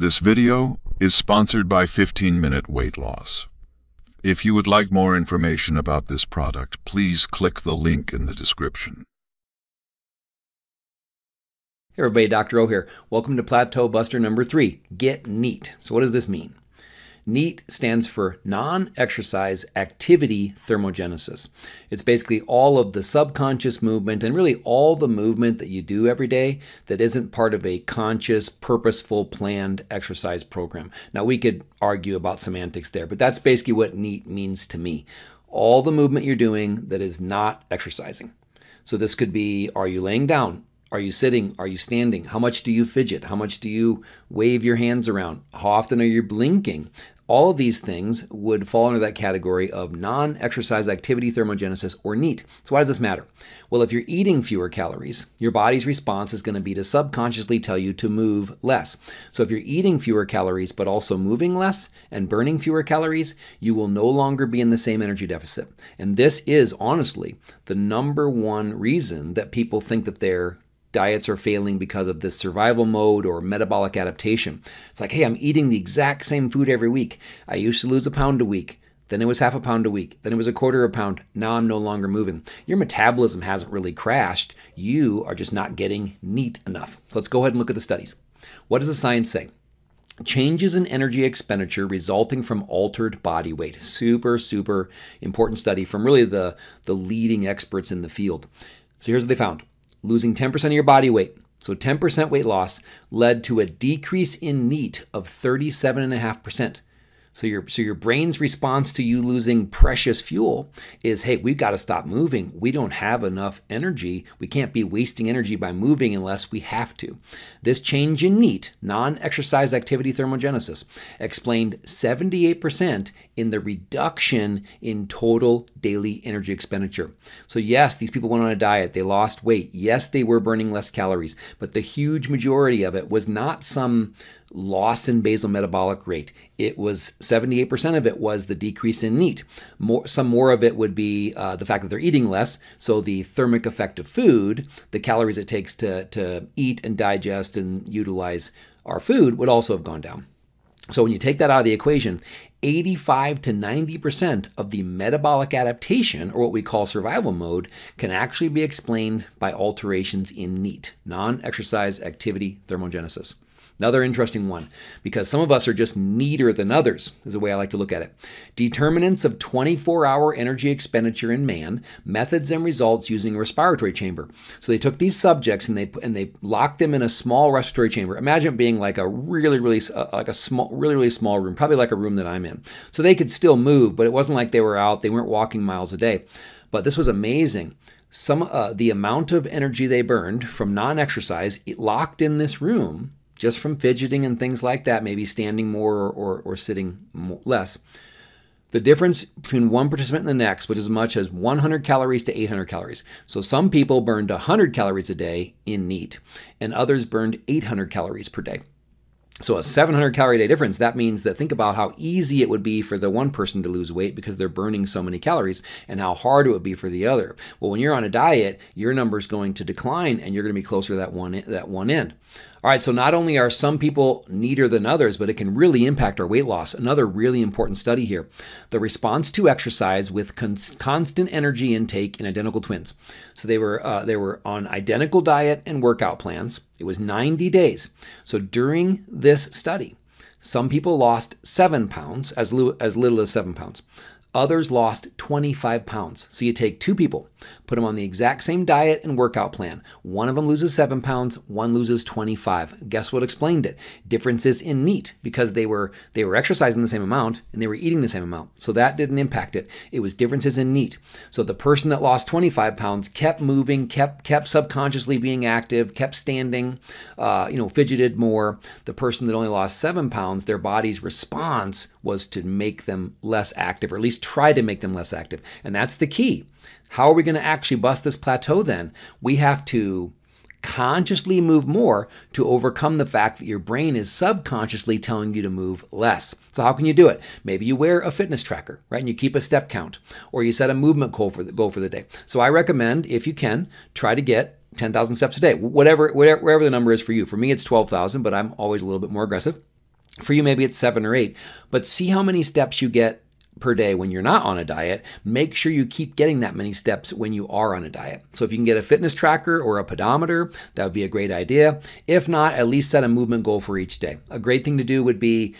This video is sponsored by 15-Minute Weight Loss. If you would like more information about this product, please click the link in the description. Hey everybody, Dr. O here. Welcome to Plateau Buster number 3, Get N.E.A.T. So what does this mean? N.E.A.T stands for Non-Exercise Activity Thermogenesis. It's basically all of the subconscious movement and really all the movement that you do every day that isn't part of a conscious, purposeful, planned exercise program. Now we could argue about semantics there, but that's basically what N.E.A.T means to me. All the movement you're doing that is not exercising. So this could be, are you laying down? Are you sitting? Are you standing? How much do you fidget? How much do you wave your hands around? How often are you blinking? All of these things would fall under that category of non-exercise activity thermogenesis, or N.E.A.T. So why does this matter? Well, if you're eating fewer calories, your body's response is going to be to subconsciously tell you to move less. So if you're eating fewer calories but also moving less and burning fewer calories, you will no longer be in the same energy deficit. And this is honestly the number one reason that people think that their diets are failing because of this survival mode or metabolic adaptation. It's like, hey, I'm eating the exact same food every week. I used to lose a pound a week. Then it was half a pound a week. Then it was a quarter of a pound. Now I'm no longer moving. Your metabolism hasn't really crashed. You are just not getting N.E.A.T enough. So let's go ahead and look at the studies. What does the science say? Changes in energy expenditure resulting from altered body weight. Super, super important study from really the leading experts in the field. So here's what they found. Losing 10% of your body weight, so 10% weight loss, led to a decrease in N.E.A.T of 37.5%. So your brain's response to you losing precious fuel is, hey, we've got to stop moving. We don't have enough energy. We can't be wasting energy by moving unless we have to. This change in N.E.A.T, non-exercise activity thermogenesis, explained 78% in the reduction in total daily energy expenditure. So yes, these people went on a diet. They lost weight. Yes, they were burning less calories, but the huge majority of it was not some loss in basal metabolic rate. It was 78% of it was the decrease in N.E.A.T. Some more of it would be the fact that they're eating less. So the thermic effect of food, the calories it takes to eat and digest and utilize our food, would also have gone down. So when you take that out of the equation, 85 to 90% of the metabolic adaptation, or what we call survival mode, can actually be explained by alterations in N.E.A.T, non-exercise activity thermogenesis. Another interesting one, because some of us are just neater than others, is the way I like to look at it. Determinants of 24-hour energy expenditure in man, methods and results using a respiratory chamber. So they took these subjects and they locked them in a small respiratory chamber. Imagine it being like a really small room, probably like a room that I'm in. So they could still move, but it wasn't like they were out. They weren't walking miles a day. But this was amazing. The amount of energy they burned from non-exercise, it locked in this room, just from fidgeting and things like that, maybe standing more or sitting less. The difference between one participant and the next was as much as 100 calories to 800 calories. So some people burned 100 calories a day in N.E.A.T, and others burned 800 calories per day. So a 700 calorie a day difference, that means that think about how easy it would be for the one person to lose weight because they're burning so many calories, and how hard it would be for the other. Well, when you're on a diet, your number is going to decline and you're going to be closer to that one end. All right, so not only are some people neater than others, but it can really impact our weight loss. Another really important study here. The response to exercise with constant energy intake in identical twins. So they were on identical diet and workout plans. It was 90 days. So during this study, some people lost 7 pounds, as little as 7 pounds. Others lost 25 pounds. So you take two people, put them on the exact same diet and workout plan. One of them loses 7 pounds, one loses 25. Guess what explained it? Differences in N.E.A.T, because they were exercising the same amount and they were eating the same amount. So that didn't impact it. It was differences in N.E.A.T. So the person that lost 25 pounds kept moving, kept subconsciously being active, kept standing, fidgeted more. The person that only lost 7 pounds, their body's response was to make them less active, or at least try to make them less active. And that's the key. How are we going to actually bust this plateau then? We have to consciously move more to overcome the fact that your brain is subconsciously telling you to move less. So how can you do it? Maybe you wear a fitness tracker, right? And you keep a step count, or you set a movement goal for the day. So I recommend, if you can, try to get 10,000 steps a day, wherever the number is for you. For me, it's 12,000, but I'm always a little bit more aggressive. For you, maybe it's 7 or 8, but see how many steps you get per day when you're not on a diet. Make sure you keep getting that many steps when you are on a diet. So if you can get a fitness tracker or a pedometer, that would be a great idea. If not, at least set a movement goal for each day. A great thing to do would be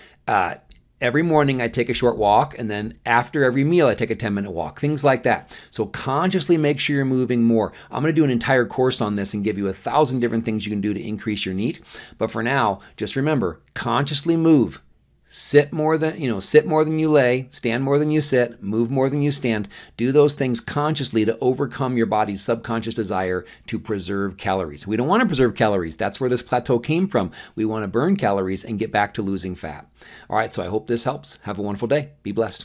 every morning I take a short walk, and then after every meal I take a 10-minute walk, things like that. So consciously make sure you're moving more. I'm going to do an entire course on this and give you 1,000 different things you can do to increase your NEAT. But for now, just remember, consciously move. Sit more than you lay, stand more than you sit, move more than you stand. Do those things consciously to overcome your body's subconscious desire to preserve calories. We don't want to preserve calories. That's where this plateau came from. We want to burn calories and get back to losing fat. All right, so I hope this helps. Have a wonderful day. Be blessed.